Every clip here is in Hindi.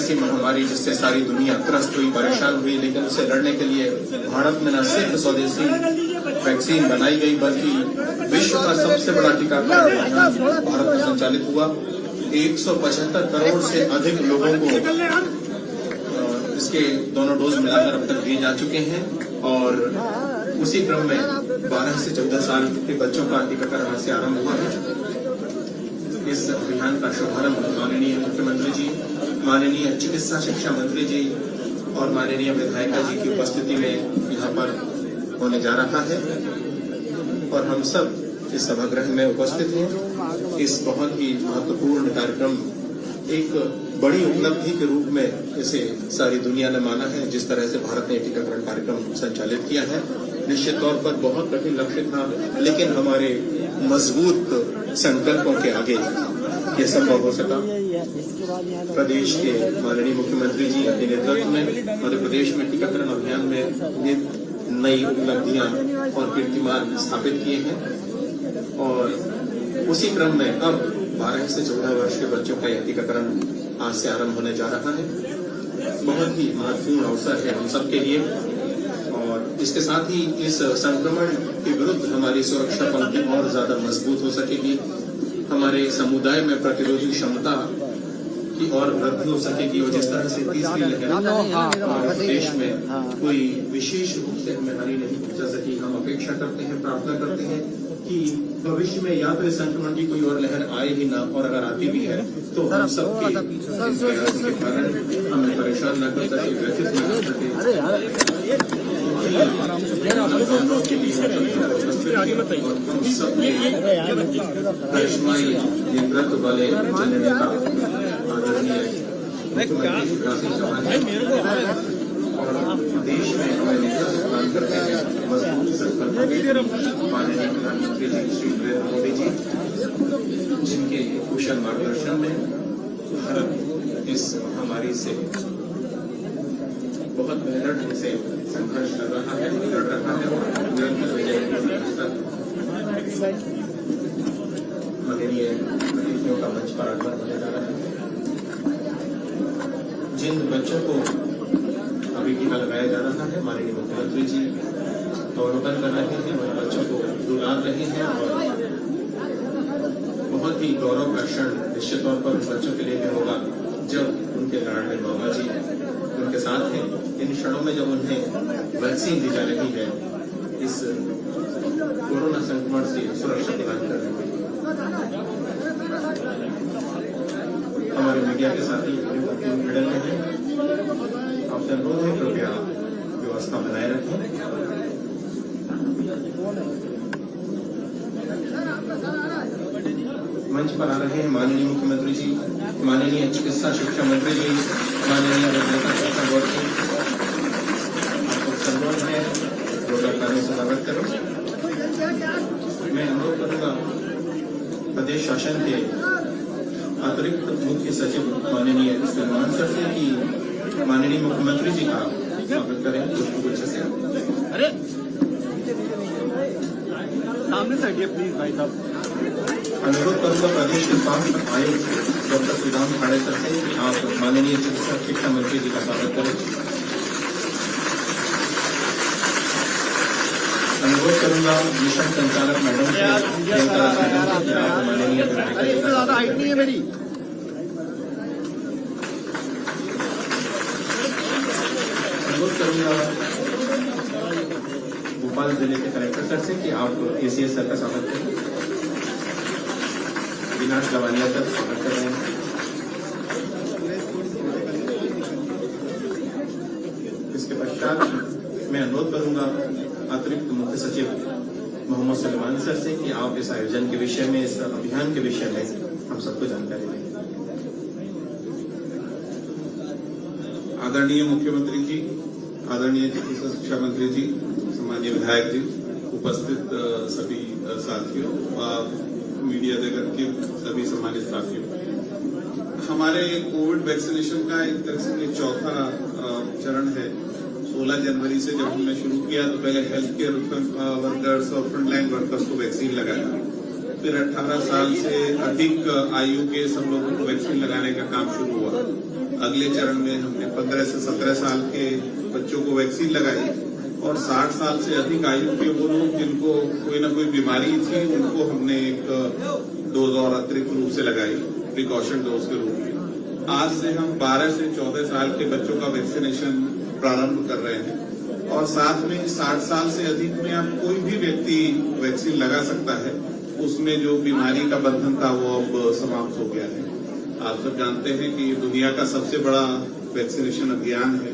ऐसी महामारी जिससे सारी दुनिया त्रस्त हुई, परेशान हुई, लेकिन उसे लड़ने के लिए भारत में न सिर्फ स्वदेशी वैक्सीन बनाई गई बल्कि विश्व का सबसे बड़ा टीकाकरण अभियान भारत में संचालित हुआ। 175 करोड़ से अधिक लोगों को इसके दोनों डोज मिलाकर अब तक दिए जा चुके हैं और उसी क्रम में 12 से 14 साल के बच्चों का टीकाकरण आज से आरंभ हुआ है। इस अभियान का शुभारंभ माननीय मुख्यमंत्री जी, माननीय चिकित्सा शिक्षा मंत्री जी और माननीय विधायिका जी की उपस्थिति में यहाँ पर होने जा रहा है और हम सब इस सभागृह में उपस्थित हैं। इस बहुत ही महत्वपूर्ण कार्यक्रम एक बड़ी उपलब्धि के रूप में इसे सारी दुनिया ने माना है। जिस तरह से भारत ने टीकाकरण कार्यक्रम संचालित किया है, निश्चित तौर पर बहुत कठिन लक्ष्य था, लेकिन हमारे मजबूत संकल्पों के आगे ये संभव हो सका। प्रदेश के माननीय मुख्यमंत्री जी के नेतृत्व में मध्य प्रदेश में टीकाकरण अभियान में नई उपलब्धियां और कीर्तिमान स्थापित किए हैं और उसी क्रम में अब 12 से 14 वर्ष के बच्चों का यह टीकाकरण आज से आरंभ होने जा रहा है। बहुत ही महत्वपूर्ण अवसर है हम सबके लिए और इसके साथ ही इस संक्रमण के विरुद्ध हमारी सुरक्षा पंक्ति और ज्यादा मजबूत हो सकेगी। हमारे समुदाय में प्रतिरोधी क्षमता की और वृद्धि हो सकेगी और जिस तरह से तीसरी लहर देश में कोई विशेष रूप से हमें हानि नहीं पहुंचा सकी, हम अपेक्षा करते हैं, प्रार्थना करते हैं कि भविष्य में या तो इस संक्रमण की कोई और लहर आए ही ना और अगर आती भी है तो हम सबके प्रयासों के कारण हमें परेशान न कर सके, व्यथित न कर सके। करिश्माई नेतृत्व वाले जननेता आदरणीय देश में हमें नेतृत्व प्रदान करते हैं मजबूत संकल्प माननीय प्रधानमंत्री जी श्री नरेंद्र मोदी जी, जिनके कुशल मार्गदर्शन में भारत इस महामारी से बहुत बेहतर ढंग से संघर्ष कर रहा है, लड़ रहा है और निरंतर विजय माननीय अतिथियों का मंच पर आगमन होने जा रहा है। जिन बच्चों को अभी टीका लगाया जा रहा है, माननीय मुख्यमंत्री जी अवलोकन कर रहे हैं, वह बच्चों को दुलार रहे हैं और बहुत ही गौरव का क्षण निश्चित तौर पर बच्चों के लिए भी होगा जब उनके लाडले मामा जी उनके साथ हैं। इन क्षणों में जब उन्हें वैक्सीन दी जा रही है इस कोरोना संक्रमण से सुरक्षा प्रदान करने के लिए, हमारे मीडिया के साथी खड़े में हैं, आपसे अनुरोध है कृपया व्यवस्था बनाए रखें। मंच पर आ रहे हैं माननीय मुख्यमंत्री जी, माननीय चिकित्सा शिक्षा मंत्री जी, माननीय विधायिका शिक्षा बोर्ड जी, आपको अनुरोध है रोजगार से स्वागत करो। मैं अनुरोध करूंगा प्रदेश शासन के अतिरिक्त मुख्य सचिव माननीय सलमान सर से कि माननीय मुख्यमंत्री जी का स्वागत करें पुष्पगुच्छ से। अरे सामने से हटिए प्लीज भाई साहब। अनुरोध करूंगा प्रदेश के स्वास्थ्य आयुक्त डॉक्टर सुदाम खाड़े सर से कि आप माननीय चिकित्सा शिक्षा मंत्री जी का स्वागत करें। अनुरोध करूंगा मिशन संचालक मैडम से माननीय हाइट नहीं है मेरी। अनुरोध करूंगा भोपाल जिले के कलेक्टर सर से कि आप एसीएस सर का स्वागत करें। विनाश गवालिया सर स्वागत कर रहे हैं। इसके पश्चात मैं अनुरोध करूंगा अतिरिक्त मुख्य सचिव मोहम्मद सलमान सर से कि आप इस आयोजन के विषय में, इस अभियान के विषय में हम सबको जानकारी दें। आदरणीय मुख्यमंत्री जी, आदरणीय चिकित्सा शिक्षा मंत्री जी, सम्मानीय विधायक जी, उपस्थित सभी साथियों, मीडिया जगत के सभी सम्मानित साथियों, हमारे कोविड वैक्सीनेशन का एक तरह से चौथा चरण है। 16 जनवरी से जब हमने शुरू किया तो पहले हेल्थ केयर वर्कर्स और फ्रंटलाइन वर्कर्स को वैक्सीन लगाया, फिर 18 साल से अधिक आयु के सब लोगों को वैक्सीन लगाने का काम शुरू हुआ। अगले चरण में हमने 15 से 17 साल के बच्चों को वैक्सीन लगाई और 60 साल से अधिक आयु के वो लोग जिनको कोई ना कोई बीमारी थी उनको हमने एक डोज और अतिरिक्त रूप से लगाई, प्रिकॉशन डोज के रूप में। आज से हम 12 से 14 साल के बच्चों का वैक्सीनेशन प्रारंभ कर रहे हैं और साथ में 60 साल से अधिक में अब कोई भी व्यक्ति वैक्सीन लगा सकता है। उसमें जो बीमारी का बंधन था वो अब समाप्त हो गया है। आप सब जानते हैं कि दुनिया का सबसे बड़ा वैक्सीनेशन अभियान है।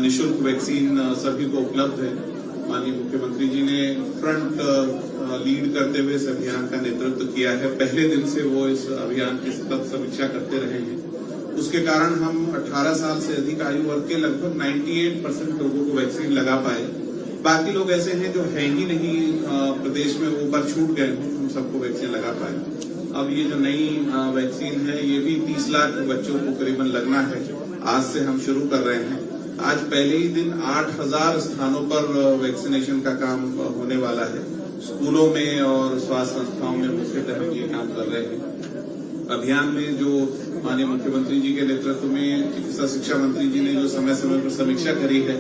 निःशुल्क वैक्सीन सभी को उपलब्ध है। माननीय मुख्यमंत्री जी ने फ्रंट लीड करते हुए इस अभियान का नेतृत्व किया है। पहले दिन से वो इस अभियान की सतत समीक्षा करते रहे हैं। उसके कारण हम 18 साल से अधिक आयु वर्ग के लगभग 98% लोगों को वैक्सीन लगा पाए। बाकी लोग ऐसे हैं जो है ही नहीं प्रदेश में, वो पर छूट गए हैं, हम सबको वैक्सीन लगा पाए। अब ये जो नई वैक्सीन है ये भी 30 लाख बच्चों को करीबन लगना है। आज से हम शुरू कर रहे हैं। आज पहले ही दिन 8000 स्थानों पर वैक्सीनेशन का काम होने वाला है। स्कूलों में और स्वास्थ्य संस्थाओं में मुख्यतः हम ये काम कर रहे हैं। अभियान में जो माननीय मुख्यमंत्री जी के नेतृत्व में चिकित्सा शिक्षा मंत्री जी ने जो समय समय पर समीक्षा करी है,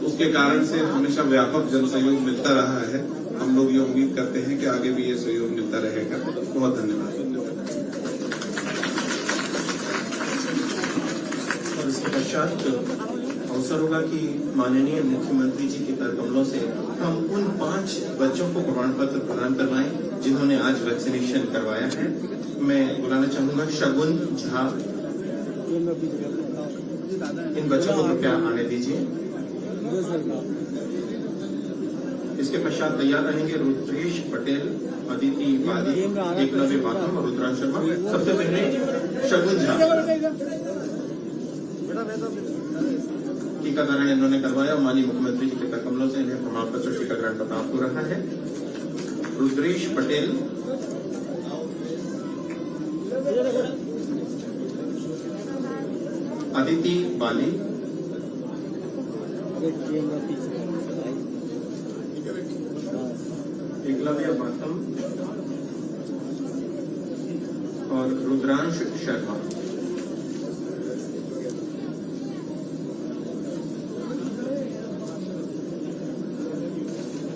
उसके कारण से हमेशा व्यापक जन सहयोग मिलता रहा है। हम लोग ये उम्मीद करते हैं कि आगे भी ये सहयोग मिलता रहेगा। बहुत धन्यवाद। और इसके पश्चात अवसर होगा कि माननीय मुख्यमंत्री जी के कर कमलों से हम उन 5 बच्चों को प्रमाण पत्र प्रदान करवाएं जिन्होंने आज वैक्सीनेशन करवाया है। मैं बुलाना चाहूंगा शगुन झा। इन बच्चों को कृपया आने दीजिए। इसके पश्चात तैयार रहेंगे रुद्रेश पटेल, अदिति वादी, एकलव्य बाथम और रुद्रांश शर्मा। सबसे पहले शगुन झा। टीकाकरण इन्होंने करवाया। माननीय मुख्यमंत्री जी के कर कमलों से इन्हें प्रमाण पत्र टीकाकरण का प्राप्त हो रहा है। रुद्रेश पटेल, अदिति बाली, एकलव्य बाथम और रुद्रांश शर्मा।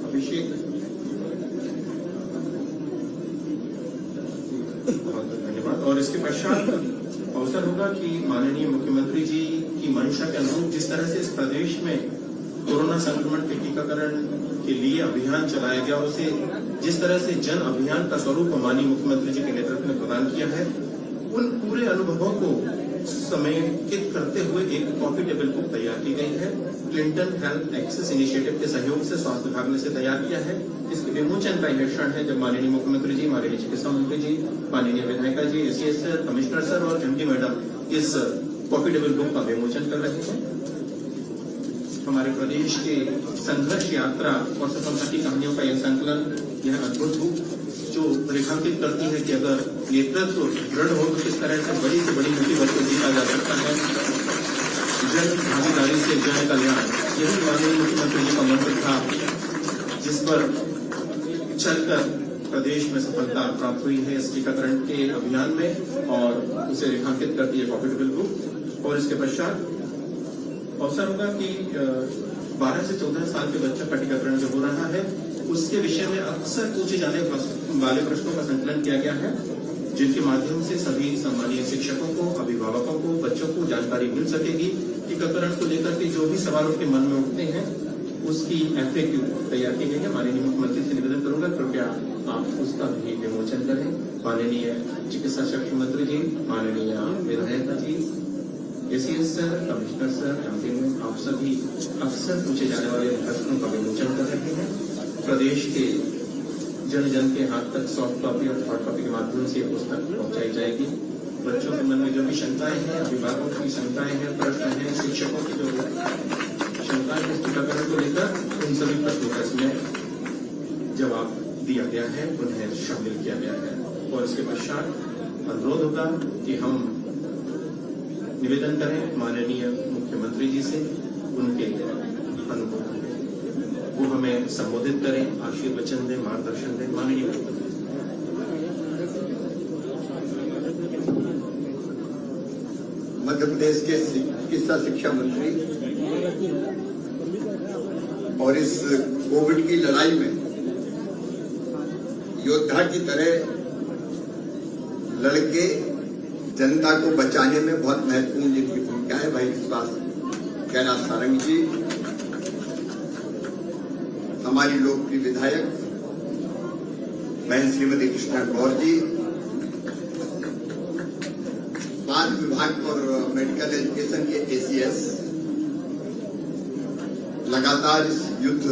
अभिषेक, बहुत धन्यवाद। और इसके पश्चात अवसर होगा कि माननीय मुख्यमंत्री जी की मंशा के अनुरूप जिस तरह से इस प्रदेश में कोरोना संक्रमण के टीकाकरण के लिए अभियान चलाया गया, उसे जिस तरह से जन अभियान का स्वरूप माननीय मुख्यमंत्री जी के नेतृत्व में प्रदान किया है, उन पूरे अनुभवों को समेकित करते हुए एक कॉपी टेबल बुक तैयार की गई है। क्लिंटन हेल्थ एक्सेस इनिशिएटिव के सहयोग से स्वास्थ्य विभाग ने इसे तैयार किया है। इसके विमोचन का यह क्षण है जब माननीय मुख्यमंत्री जी, माननीय चिकित्सा मंत्री जी, माननीय विधायिका ji, ACS sir, commissioner sir और एमडी मैडम इस कॉपी टेबल बुक का विमोचन कर रहे हैं। हमारे प्रदेश के संघर्ष यात्रा और सफलता की कहानियों का यह संकलन, यह अद्भुत रूप जो रेखांकित करती है कि अगर नेतृत्व दृढ़ हो तो किस तरह से बड़ी मुसीबत को जीता जा सकता है। जन भागीदारी से जन कल्याण, यही माननीय मुख्यमंत्री जी का मंत्र था, जिस पर चलकर प्रदेश में सफलता प्राप्त हुई है इस टीकाकरण के अभियान में, और उसे रेखांकित करती है कॉपी टेबल बुक। और इसके पश्चात अवसर होगा कि 12 से 14 साल के बच्चों का टीकाकरण जो हो रहा है उसके विषय में अक्सर पूछे जाने वाले प्रश्नों का संकलन किया गया है, जिनके माध्यम से सभी सम्मानीय शिक्षकों को, अभिभावकों को, बच्चों को जानकारी मिल सकेगी। टीकाकरण को लेकर के जो भी सवाल उनके मन में उठते हैं उसकी FAQ तैयार की गई है। माननीय मुख्यमंत्री से निवेदन करूंगा कृपया आप उसका भी विमोचन करें। माननीय चिकित्सा शिक्षा मंत्री जी, माननीय विधायिका ji, ACS sir, commissioner sir, MD में आप सभी अक्सर पूछे जाने वाले प्रश्नों का विमोचन कर रहे हैं। प्रदेश के जन जन के हाथ तक सॉफ्ट कॉपी और हार्ड कॉपी के माध्यम से पुस्तक पहुंचाई जाएगी। बच्चों के मन में जो भी शंकाएं हैं, अभिभावकों की शंकाएं हैं, प्रश्न हैं, शिक्षकों की जो शंकाएं हैं टीकाकरण को लेकर, उन सभी प्रश्नों का इसमें जवाब दिया गया है, उन्हें शामिल किया गया है। और इसके पश्चात अनुरोध होगा कि हम निवेदन करें माननीय मुख्यमंत्री जी से, उनके अनुभव वो हमें संबोधित करें, आशीर्वचन दें, मार्गदर्शन दें। माननीय मुख्यमंत्री। मध्य प्रदेश के चिकित्सा शिक्षा मंत्री और इस कोविड की लड़ाई में योद्धा की तरह लड़के जनता को बचाने में बहुत महत्वपूर्ण जिनकी भूमिका है। भाई विश्वास कैलाश सारंग जी, हमारी लोकप्रिय विधायक बहन श्रीमती कृष्णा गौर जी, बाल विभाग और मेडिकल एजुकेशन के एसीएस, लगातार इस युद्ध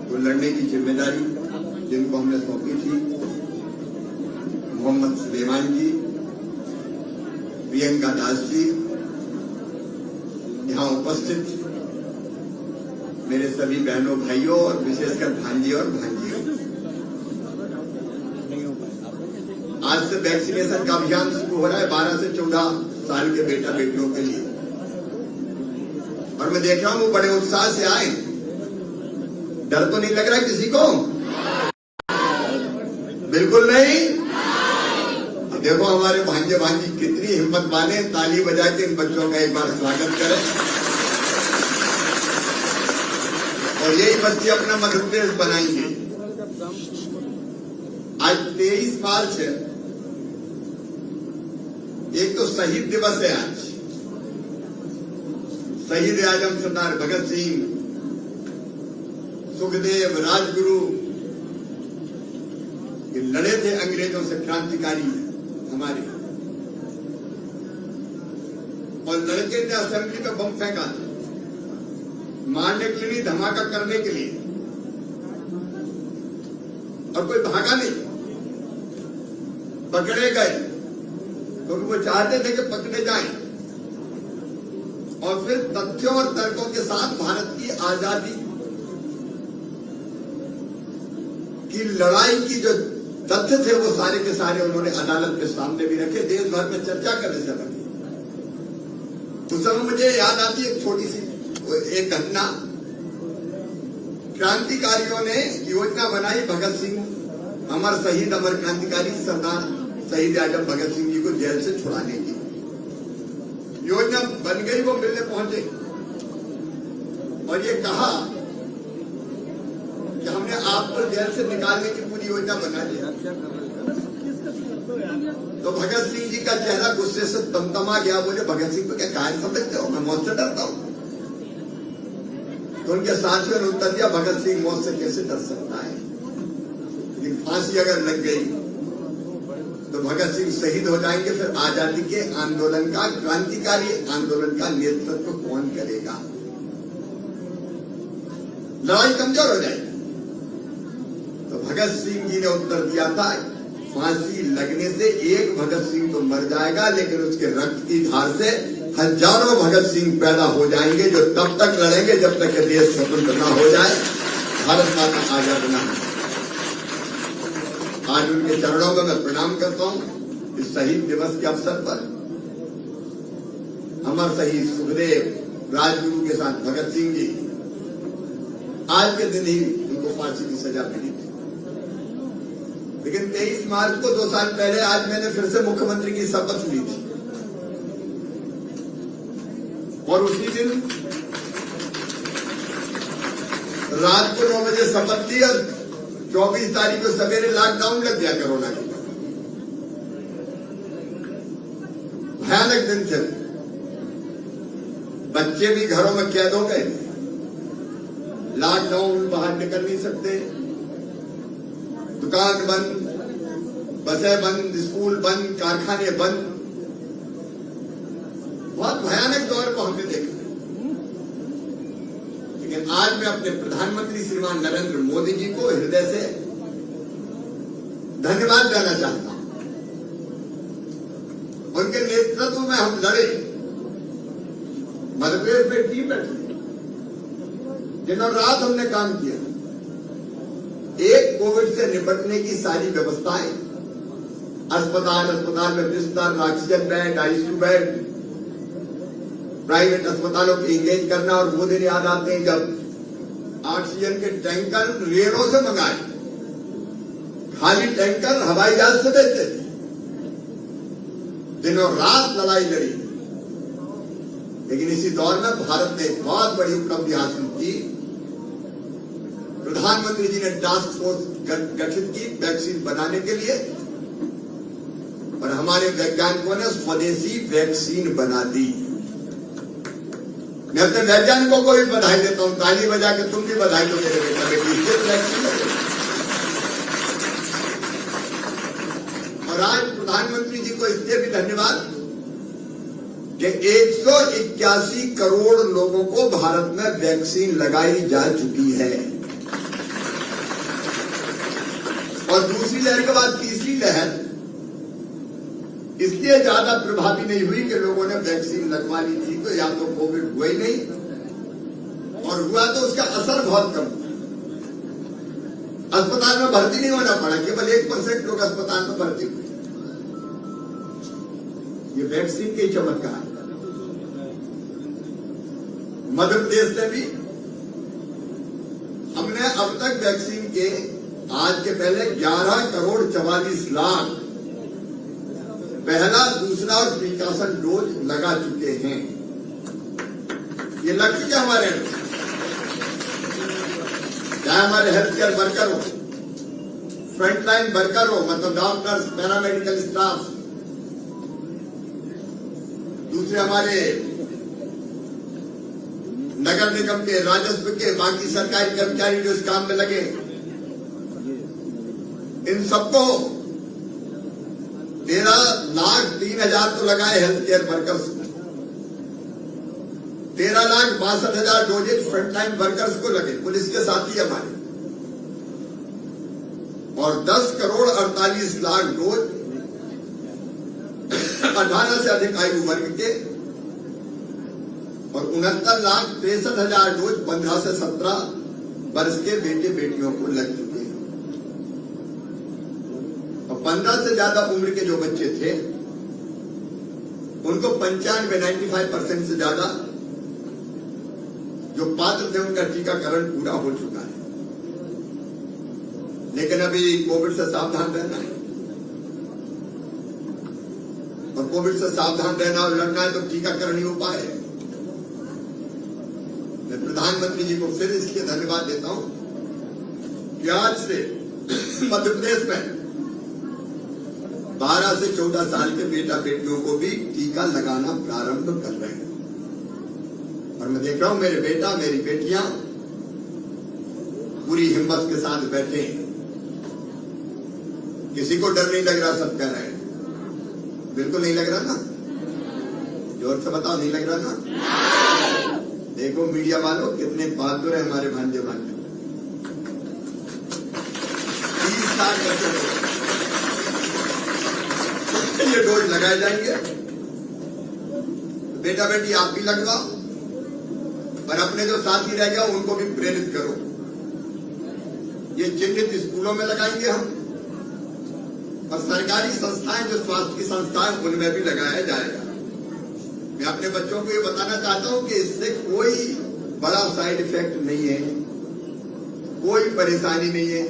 को लड़ने की जिम्मेदारी जिनको हमने सौंपी थी, मोहम्मद सुलेमान जी, प्रियंका दास जी, यहाँ उपस्थित मेरे सभी बहनों भाइयों और विशेषकर भांजी और भांजियों, आज से वैक्सीनेशन का अभियान शुरू हो रहा है 12 से 14 साल के बेटा बेटियों के लिए, और मैं देख रहा हूं वो बड़े उत्साह से आए। डर तो नहीं लग रहा किसी को? बिल्कुल नहीं। अब देखो हमारे भांजे भांजी कितनी हिम्मत माने, ताली बजा के इन बच्चों का एक बार स्वागत करें। और यही बच्चे अपना मध्य प्रदेश बनाएंगे। आज 23 मार्च है, एक तो शहीद दिवस है आज। शहीद आजम सरदार भगत सिंह, सुखदेव, राजगुरु, ये लड़े थे अंग्रेजों से, क्रांतिकारी हमारे, और लड़के ने असेंबली में बम फेंका था मारने के लिए, धमाका करने के लिए, और कोई भागा नहीं, पकड़े गए क्योंकि वो चाहते थे कि पकड़े जाएं। और फिर तथ्यों और तर्कों के साथ भारत की आजादी की लड़ाई की जो तथ्य थे वो सारे के सारे उन्होंने अदालत के सामने भी रखे, देश भर में चर्चा करने से लगे। उस समय मुझे याद आती है एक छोटी सी एक घटना। क्रांतिकारियों ने योजना बनाई भगत सिंह, अमर शहीद अमर क्रांतिकारी सरदार शहीद आजम भगत सिंह जी को जेल से छुड़ाने की योजना बन गई। वो मिलने पहुंचे और ये कहा कि हमने आपको जेल से निकालने की पूरी योजना बना ली। तो भगत सिंह जी का चेहरा गुस्से से तमतमा गया। बोले भगत सिंह को क्या कायर समझते हो? मैं मौत से डरता हूं। तो उनके साथियों ने उत्तर दिया, भगत सिंह मौत से कैसे डर सकता है? लेकिन फांसी अगर लग गई तो भगत सिंह शहीद हो जाएंगे, फिर आजादी के आंदोलन का, क्रांतिकारी आंदोलन का नेतृत्व कौन करेगा? लड़ाई कमजोर हो जाएगी। तो भगत सिंह जी ने उत्तर दिया था, फांसी लगने से एक भगत सिंह तो मर जाएगा, लेकिन उसके रक्त की धार से हजारों भगत सिंह पैदा हो जाएंगे, जो तब तक लड़ेंगे जब तक ये देश स्वतंत्र न हो जाए, भारत माता आजाद न हो। आज उनके चरणों में मैं प्रणाम करता हूं इस शहीद दिवस के अवसर पर। अमर शहीद सुखदेव, राजगुरु के साथ भगत सिंह जी, आज के दिन ही उनको फांसी की सजा मिली थी। लेकिन 23 मार्च को 2 साल पहले आज मैंने फिर से मुख्यमंत्री की शपथ ली थी, और उसी दिन रात को 9 बजे शपथ ली और 24 तारीख को सवेरे लॉकडाउन लग गया कोरोना के। भयानक दिन थे। बच्चे भी घरों में कैद हो गए, लॉकडाउन, बाहर निकल नहीं सकते, दुकान बंद, बसें बंद, स्कूल बंद, कारखाने बंद। बहुत भयानक दौर को हमने देखा। लेकिन आज मैं अपने प्रधानमंत्री श्रीमान नरेंद्र मोदी जी को हृदय से धन्यवाद देना चाहता हूं। उनके नेतृत्व में हम लड़े। मध्य प्रदेश में टीम बैठी, दिनों रात हमने काम किया। एक कोविड से निपटने की सारी व्यवस्थाएं, अस्पताल में बिस्तर, oxygen bed, ICU bed, private अस्पतालों को इंगेज करना। और वो दिन याद आते हैं जब ऑक्सीजन के टैंकर रेलों से मंगाए, खाली टैंकर हवाई जहाज से भेजते थे। दिनों रात लड़ाई लड़ी, लेकिन इसी दौर में भारत ने एक बहुत बड़ी उपलब्धि हासिल की। प्रधानमंत्री जी ने टास्क फोर्स गठित की वैक्सीन बनाने के लिए, और हमारे वैज्ञानिकों ने स्वदेशी वैक्सीन बना दी। मैं अपने वैज्ञानिकों को भी बधाई देता हूं, ताली बजा के तुम भी बधाई दो मेरे बेटा बेटी। और आज प्रधानमंत्री जी को इसलिए भी धन्यवाद कि 181 करोड़ लोगों को भारत में वैक्सीन लगाई जा चुकी है, और दूसरी लहर के बाद तीसरी लहर इसलिए ज्यादा प्रभावी नहीं हुई कि लोगों ने वैक्सीन लगवा ली थी, तो या तो कोविड हुआ ही नहीं, और हुआ तो उसका असर बहुत कम। अस्पताल में भर्ती नहीं होना पड़ा, केवल 1% लोग अस्पताल में भर्ती हुए। ये वैक्सीन के चमत्कार। मध्य प्रदेश में भी हमने अब तक वैक्सीन के आज के पहले 11 करोड़ 44 लाख पहला, दूसरा और प्रिकॉशन डोज लगा चुके हैं। ये लग चुके हमारे, चाहे हमारे हेल्थ केयर वर्कर हो, फ्रंटलाइन वर्कर हो, मतलब डॉक्टर्स, पैरामेडिकल स्टाफ, दूसरे हमारे नगर निगम के, राजस्व के, बाकी सरकारी कर्मचारी जो इस काम में लगे, इन सबको 13,03,000 तो लगाए health care workers, 13,62,000 doses frontline workers को लगे, पुलिस के साथी हमारे, और 10 करोड़ 48 लाख डोज 18 से अधिक आयु वर्ग के, और 69,63,000 डोज 15 से 17 वर्ष के बेटे बेटियों को लग चुके हैं। और 15 से ज्यादा उम्र के जो बच्चे थे उनको 95% से ज्यादा जो पात्र थे उनका टीकाकरण पूरा हो चुका है। लेकिन अभी कोविड से सावधान रहना है, और कोविड से सावधान रहना और लड़ना है तो टीकाकरण ही उपाय है। मैं प्रधानमंत्री जी को फिर इसलिए धन्यवाद देता हूं कि आज से मध्य प्रदेश में 12 से 14 साल के बेटा बेटियों को भी टीका लगाना प्रारंभ कर रहे हैं। और मैं देख रहा हूं मेरे बेटा मेरी बेटियां पूरी हिम्मत के साथ बैठे हैं, किसी को डर नहीं लग रहा, सब कह रहे हैं। बिल्कुल नहीं लग रहा ना? जोर से बताओ, नहीं लग रहा ना? देखो मीडिया वालों कितने बहादुर है हमारे भांजे भांजे। 30 साल बच्चों ये डोज लगाए जाएंगे। बेटा बेटी आप भी लगवाओ, और अपने जो साथी रह गया उनको भी प्रेरित करो। ये चिन्हित स्कूलों में लगाएंगे हम, और सरकारी संस्थाएं जो स्वास्थ्य की संस्थाएं उनमें भी लगाया जाएगा। मैं अपने बच्चों को ये बताना चाहता हूं कि इससे कोई बड़ा साइड इफेक्ट नहीं है, कोई परेशानी नहीं है,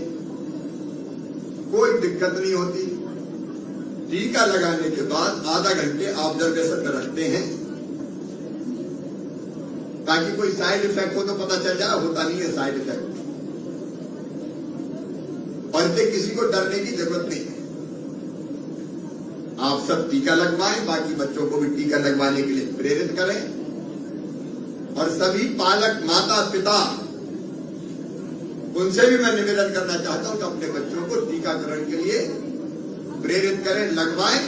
कोई दिक्कत नहीं होती। टीका लगाने के बाद आधा घंटे ऑब्जर्वेशन में रखते हैं ताकि कोई साइड इफेक्ट हो तो पता चल जाए, होता नहीं है साइड इफेक्ट, और इससे किसी को डरने की जरूरत नहीं है। आप सब टीका लगवाएं, बाकी बच्चों को भी टीका लगवाने के लिए प्रेरित करें, और सभी पालक माता पिता उनसे भी मैं निवेदन करना चाहता हूं कि अपने बच्चों को टीकाकरण के लिए प्रेरित करें, लगवाएं,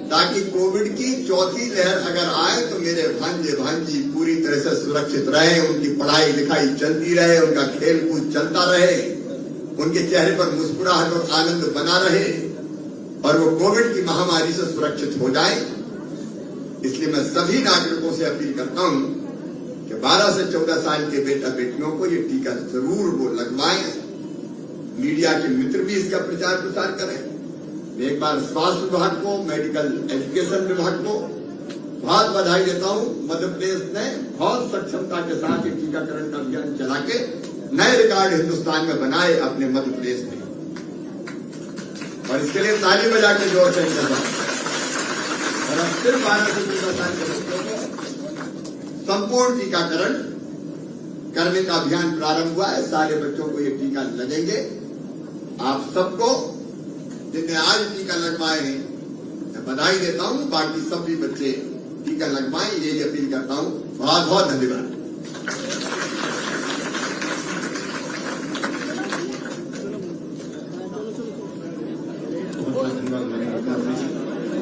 ताकि कोविड की चौथी लहर अगर आए तो मेरे भांजे भांजी पूरी तरह से सुरक्षित रहे, उनकी पढ़ाई लिखाई चलती रहे, उनका खेल कूद चलता रहे, उनके चेहरे पर मुस्कुराहट और आनंद बना रहे, और वो कोविड की महामारी से सुरक्षित हो जाए। इसलिए मैं सभी नागरिकों से अपील करता हूं कि 12 से 14 साल के बेटा बेटियों को ये टीका जरूर वो लगवाएं। मीडिया के मित्र भी इसका प्रचार प्रसार करें। मैं एक बार स्वास्थ्य विभाग को, मेडिकल एजुकेशन विभाग को बहुत बधाई देता हूं। मध्य प्रदेश ने बहुत सक्षमता के साथ ये टीकाकरण का अभियान चला के नए रिकॉर्ड हिंदुस्तान में बनाए अपने मध्य प्रदेश में, और इसके लिए ताली बजा के जोर से और अब सिर्फ 12 से 14 साल के बच्चों को संपूर्ण टीकाकरण करने का अभियान प्रारंभ हुआ है। सारे बच्चों को ये टीका लगेंगे। आप सबको जिन्हें आज टीका लगवाए हैं मैं बधाई देता हूं। बाकी सभी बच्चे टीका लगवाएं, यही अपील करता हूं। बहुत बहुत धन्यवाद।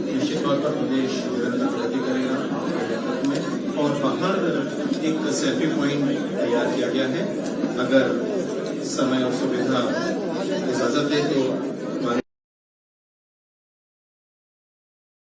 निश्चित तौर पर प्रदेश निरंतर प्रगति करेगा नेतृत्व में, और बाहर एक सेल्फी पॉइंट तैयार किया गया है। अगर समय और सुविधा इजाजत दे तो